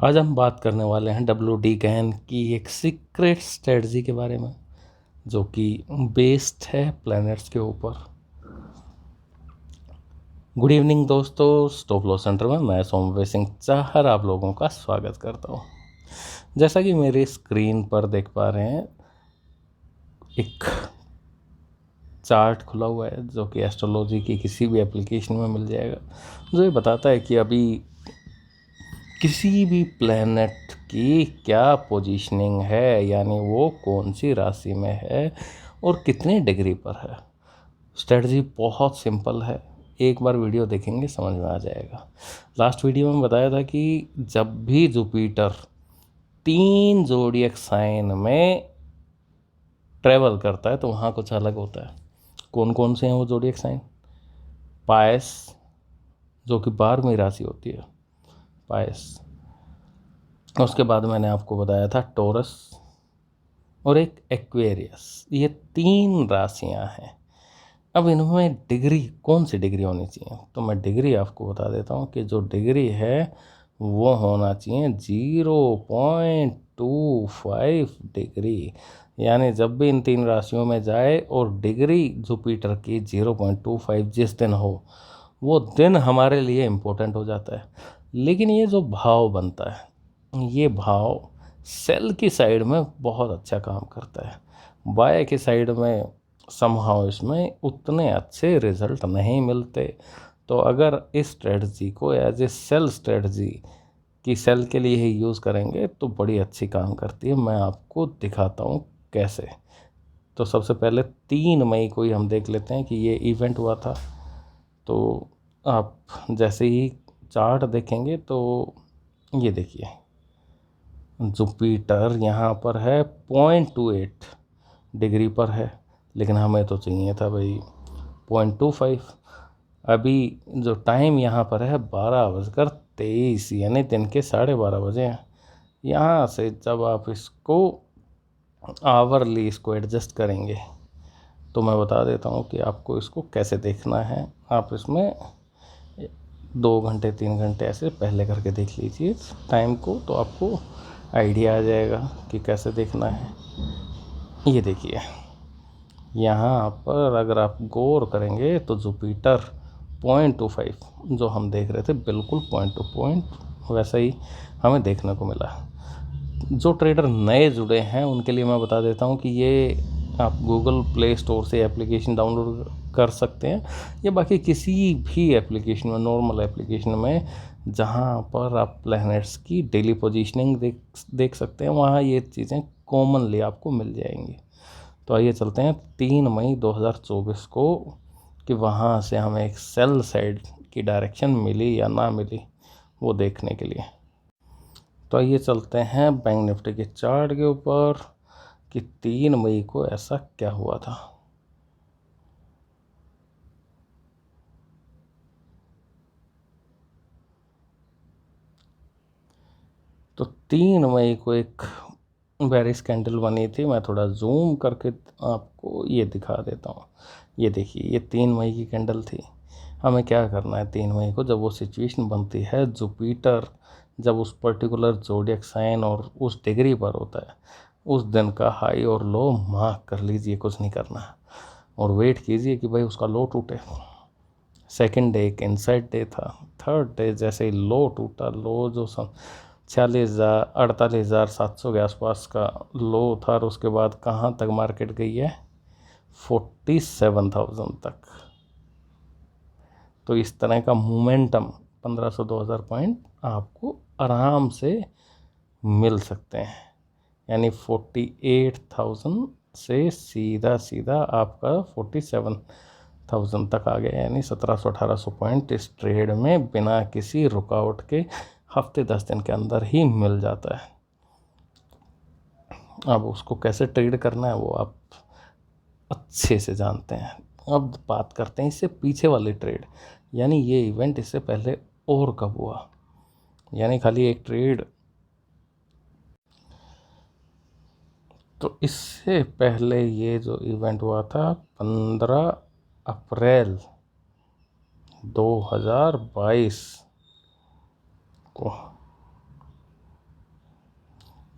आज हम बात करने वाले हैं WD गैन की एक सीक्रेट स्ट्रेटजी के बारे में, जो कि बेस्ड है प्लैनेट्स के ऊपर। गुड इवनिंग दोस्तों, स्टॉप लॉस सेंटर में मैं सोमवीर सिंह चाहर आप लोगों का स्वागत करता हूँ। जैसा कि मेरी स्क्रीन पर देख पा रहे हैं, एक चार्ट खुला हुआ है जो कि एस्ट्रोलॉजी की किसी भी एप्लीकेशन में मिल जाएगा, जो ये बताता है कि अभी किसी भी प्लैनेट की क्या पोजीशनिंग है, यानी वो कौन सी राशि में है और कितनी डिग्री पर है। स्ट्रेटजी बहुत सिंपल है, एक बार वीडियो देखेंगे समझ में आ जाएगा। लास्ट वीडियो में बताया था कि जब भी जुपिटर 3 ज़ोडिएक साइन में ट्रेवल करता है तो वहाँ कुछ अलग होता है। कौन कौन से हैं वो ज़ोडिएक साइन? पायस, जो कि 12वीं राशि होती है, पायस। उसके बाद मैंने आपको बताया था टॉरस और एक एक्वेरियस। ये 3 राशियां हैं। अब इनमें डिग्री कौन सी डिग्री होनी चाहिए, तो मैं डिग्री आपको बता देता हूँ कि जो डिग्री है वो होना चाहिए 0.25 डिग्री। यानी जब भी इन 3 राशियों में जाए और डिग्री जुपिटर की 0.25 जिस दिन हो, वो दिन हमारे लिए इम्पोर्टेंट हो जाता है। लेकिन ये जो भाव बनता है, ये भाव सेल की साइड में बहुत अच्छा काम करता है। बाय की साइड में समहाउ इसमें उतने अच्छे रिजल्ट नहीं मिलते। तो अगर इस स्ट्रेटजी को एज ए सेल स्ट्रेटजी की सेल के लिए ही यूज़ करेंगे तो बड़ी अच्छी काम करती है। मैं आपको दिखाता हूँ कैसे। तो सबसे पहले 3 मई को ही हम देख लेते हैं कि ये इवेंट हुआ था। तो आप जैसे ही चार्ट देखेंगे तो ये देखिए, जुपिटर यहाँ पर है 0.28 डिग्री पर है, लेकिन हमें तो चाहिए था भाई 0.25। अभी जो टाइम यहाँ पर है 12:23, यानी दिन के 12:30 बजे हैं। यहाँ से जब आप इसको आवरली इसको एडजस्ट करेंगे तो मैं बता देता हूँ कि आपको इसको कैसे देखना है। आप इसमें 2 घंटे 3 घंटे ऐसे पहले करके देख लीजिए टाइम को, तो आपको आइडिया आ जाएगा कि कैसे देखना है। ये देखिए, यहाँ पर अगर आप गौर करेंगे तो जुपिटर 0.25 जो हम देख रहे थे, बिल्कुल पॉइंट टू पॉइंट वैसा ही हमें देखने को मिला। जो ट्रेडर नए जुड़े हैं उनके लिए मैं बता देता हूँ कि ये आप गूगल प्ले स्टोर से एप्लीकेशन डाउनलोड कर सकते हैं, या बाकी किसी भी एप्लीकेशन में, नॉर्मल एप्लीकेशन में जहाँ पर आप प्लैनेट्स की डेली पोजीशनिंग देख सकते हैं, वहाँ ये चीज़ें कॉमनली आपको मिल जाएंगी। तो आइए चलते हैं 3 मई 2024 को, कि वहाँ से हमें एक सेल साइड की डायरेक्शन मिली या ना मिली वो देखने के लिए। तो आइए चलते हैं बैंक निफ्टी के चार्ट के ऊपर कि 3 मई को ऐसा क्या हुआ था। तो 3 मई को एक बेरिश कैंडल बनी थी। मैं थोड़ा जूम करके आपको ये दिखा देता हूँ। ये देखिए, ये 3 मई की कैंडल थी। हमें क्या करना है 3 मई को, जब वो सिचुएशन बनती है, जुपिटर जब उस पर्टिकुलर ज़ोडिएक साइन और उस डिग्री पर होता है, उस दिन का हाई और लो मार्क कर लीजिए, कुछ नहीं करना है, और वेट कीजिए कि भाई उसका लो टूटे। सेकेंड डे एक इनसाइड डे था। थर्ड डे जैसे ही लो टूटा, लो जो 48,700 के आसपास का लो था, और उसके बाद कहाँ तक मार्केट गई है, 47,000 तक। तो इस तरह का मोमेंटम 1500-2000 पॉइंट आपको आराम से मिल सकते हैं। यानी 48,000 से सीधा सीधा आपका 47,000 तक आ गया, यानी 1700-1800 पॉइंट इस ट्रेड में बिना किसी रुकावट के हफ्ते 10 दिन के अंदर ही मिल जाता है। अब उसको कैसे ट्रेड करना है वो आप अच्छे से जानते हैं। अब बात करते हैं इससे पीछे वाली ट्रेड, यानी ये इवेंट इससे पहले और कब हुआ, यानी खाली एक ट्रेड। तो इससे पहले ये जो इवेंट हुआ था 15 अप्रैल 2022 को,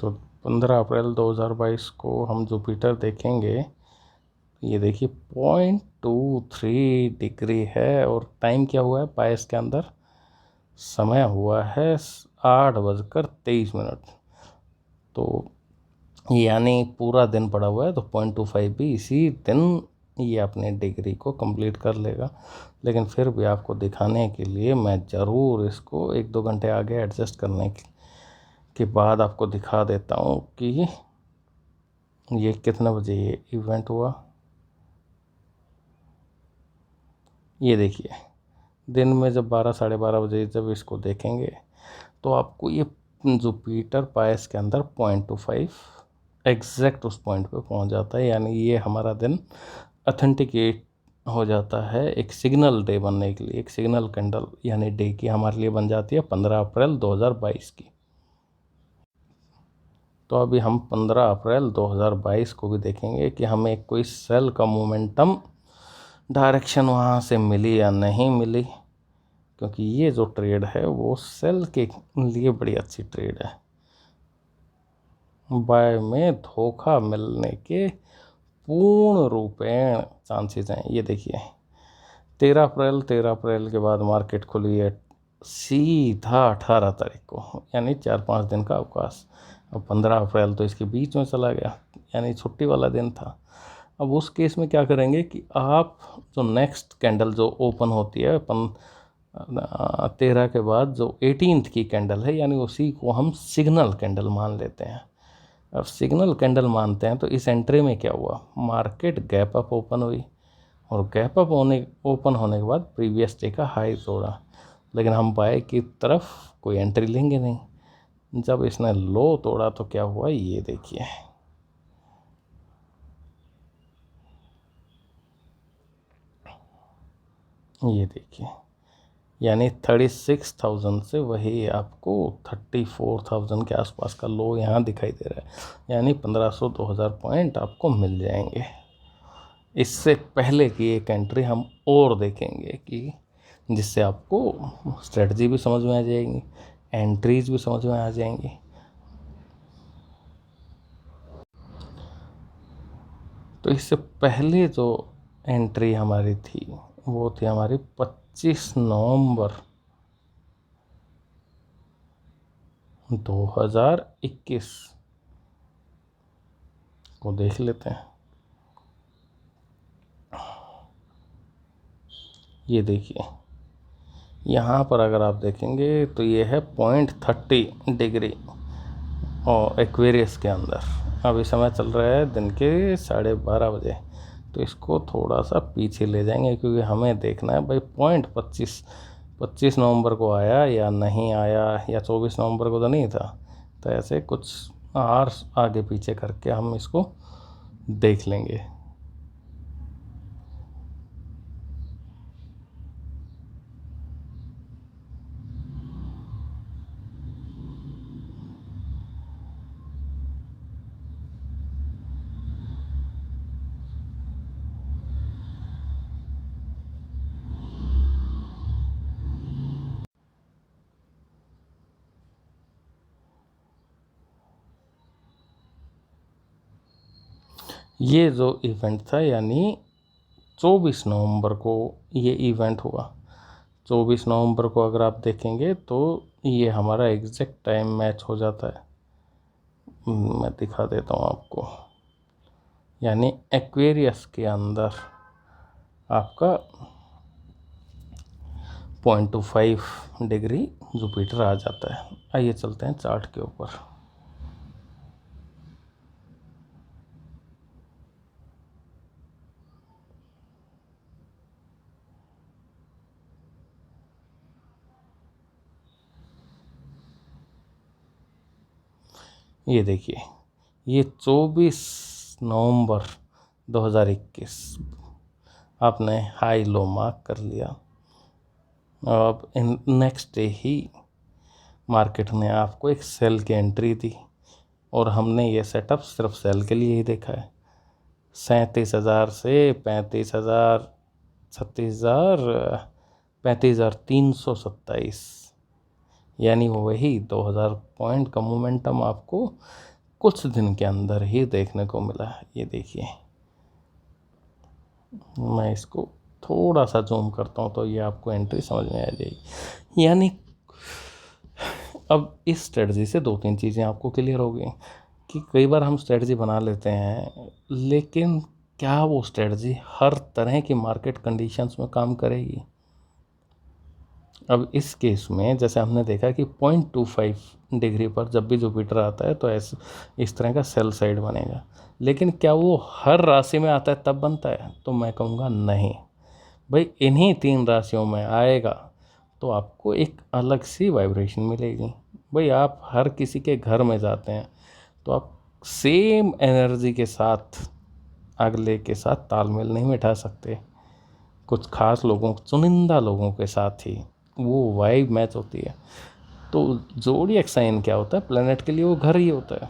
तो 15 अप्रैल 2022 को हम जुपिटर देखेंगे। ये देखिए 0.23 डिग्री है और टाइम क्या हुआ है पायस के अंदर, समय हुआ है 8:23। तो यानी पूरा दिन पड़ा हुआ है, तो 0.25 भी इसी दिन ये अपने डिग्री को कंप्लीट कर लेगा। लेकिन फिर भी आपको दिखाने के लिए मैं ज़रूर इसको 1-2 घंटे आगे एडजस्ट करने के बाद आपको दिखा देता हूँ कि ये कितने बजे ये इवेंट हुआ। ये देखिए दिन में जब 12-12:30 बजे जब इसको देखेंगे तो आपको ये जुपिटर पायस के अंदर 0.25 एग्जैक्ट उस पॉइंट पे पहुंच जाता है। यानी ये हमारा दिन अथेंटिकेट हो जाता है एक सिग्नल डे बनने के लिए, एक सिग्नल कैंडल यानी डे की हमारे लिए बन जाती है 15 अप्रैल 2022 की। तो अभी हम 15 अप्रैल 2022 को भी देखेंगे कि हमें कोई सेल का मोमेंटम डायरेक्शन वहाँ से मिली या नहीं मिली, क्योंकि ये जो ट्रेड है वो सेल के लिए बड़ी अच्छी ट्रेड है। बाय में धोखा मिलने के पूर्ण रूपेण चांसेस हैं। ये देखिए 13 अप्रैल के बाद मार्केट खुली है सीधा 18 तारीख को, यानी 4-5 दिन का अवकाश। अब 15 अप्रैल तो इसके बीच में चला गया, यानी छुट्टी वाला दिन था। अब उस केस में क्या करेंगे कि आप जो नेक्स्ट कैंडल जो ओपन होती है 13 के बाद जो 18th की कैंडल है, यानी उसी को हम सिग्नल कैंडल मान लेते हैं। अब सिग्नल कैंडल मानते हैं तो इस एंट्री में क्या हुआ, मार्केट गैप अप ओपन हुई और गैप अप ओपन होने के बाद प्रीवियस डे का हाई तोड़ा। लेकिन हम बाय की तरफ कोई एंट्री लेंगे नहीं। जब इसने लो तोड़ा तो क्या हुआ, ये देखिए ये देखिए, यानी 36,000 से वही आपको 34,000 के आसपास का लो यहाँ दिखाई दे रहा है। यानी 1500-2000 पॉइंट आपको मिल जाएंगे। इससे पहले की एक एंट्री हम और देखेंगे कि जिससे आपको स्ट्रेटजी भी समझ में आ जाएगी, एंट्रीज भी समझ में आ जाएंगी। तो इससे पहले जो एंट्री हमारी थी वो थी हमारी 25 नवंबर 2021 को देख लेते हैं। ये देखिए यहाँ पर अगर आप देखेंगे तो ये है 0.30 डिग्री और एक्वेरियस के अंदर। अभी समय चल रहा है दिन के 12:30 बजे। तो इसको थोड़ा सा पीछे ले जाएंगे, क्योंकि हमें देखना है भाई 25 नवंबर को आया या नहीं आया, या 24 नवंबर को तो नहीं था। तो ऐसे कुछ आवर्स आगे पीछे करके हम इसको देख लेंगे। ये जो इवेंट था यानी 24 नवंबर को ये इवेंट हुआ। 24 नवंबर को अगर आप देखेंगे तो ये हमारा एग्जैक्ट टाइम मैच हो जाता है। मैं दिखा देता हूँ आपको। यानी एक्वेरियस के अंदर आपका 0.25 डिग्री जुपिटर आ जाता है। आइए चलते हैं चार्ट के ऊपर। ये देखिए ये 24 नवंबर 2021 आपने हाई लो मार्क कर लिया। अब नेक्स्ट डे ही मार्केट ने आपको एक सेल की एंट्री दी और हमने ये सेटअप सिर्फ सेल के लिए ही देखा है। 37,000 से 35,000, 36,000, 35,327, यानी वही 2,000 पॉइंट का मोमेंटम आपको कुछ दिन के अंदर ही देखने को मिला है। ये देखिए, मैं इसको थोड़ा सा जूम करता हूँ तो ये आपको एंट्री समझ में आ जाएगी। यानी अब इस स्ट्रेटजी से 2-3 चीज़ें आपको क्लियर हो गई कि कई बार हम स्ट्रेटजी बना लेते हैं, लेकिन क्या वो स्ट्रेटजी हर तरह की मार्केट कंडीशंस में काम करेगी। अब इस केस में जैसे हमने देखा कि 0.25 डिग्री पर जब भी जुपिटर आता है तो ऐसे इस तरह का सेल साइड बनेगा, लेकिन क्या वो हर राशि में आता है तब बनता है? तो मैं कहूँगा नहीं भाई, इन्हीं 3 राशियों में आएगा तो आपको एक अलग सी वाइब्रेशन मिलेगी। भाई आप हर किसी के घर में जाते हैं तो आप सेम एनर्जी के साथ अगले के साथ तालमेल नहीं बिठा सकते। कुछ खास लोगों, चुनिंदा लोगों के साथ ही वो वाइब मैच होती है। तो ज़ोडिएक साइन क्या होता है? प्लेनेट के लिए वो घर ही होता है।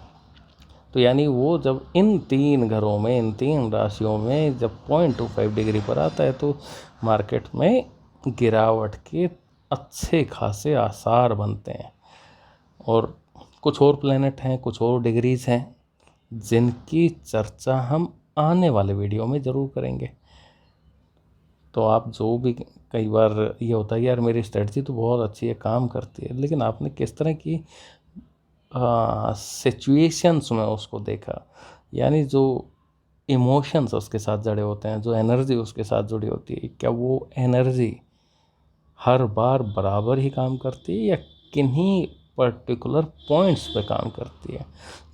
तो यानी वो जब इन 3 घरों में, इन 3 राशियों में जब 0.25 डिग्री पर आता है तो मार्केट में गिरावट के अच्छे खासे आसार बनते हैं। और कुछ और प्लेनेट हैं, कुछ और डिग्रीज हैं जिनकी चर्चा हम आने वाले वीडियो में ज़रूर करेंगे। तो आप जो भी, कई बार ये होता है यार मेरी स्ट्रेटजी तो बहुत अच्छी है, काम करती है, लेकिन आपने किस तरह की सिचुएशंस में उसको देखा, यानी जो इमोशंस उसके साथ जुड़े होते हैं, जो एनर्जी उसके साथ जुड़ी होती है, क्या वो एनर्जी हर बार बराबर ही काम करती है या किन्हीं पर्टिकुलर पॉइंट्स पे काम करती है?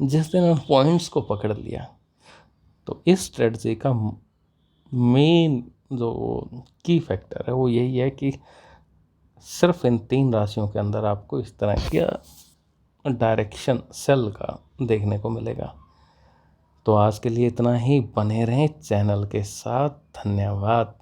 जिस दिन उन पॉइंट्स को पकड़ लिया तो इस स्ट्रेटजी का मेन जो की फैक्टर है वो यही है कि सिर्फ इन 3 राशियों के अंदर आपको इस तरह का डायरेक्शन सेल का देखने को मिलेगा। तो आज के लिए इतना ही, बने रहें चैनल के साथ। धन्यवाद।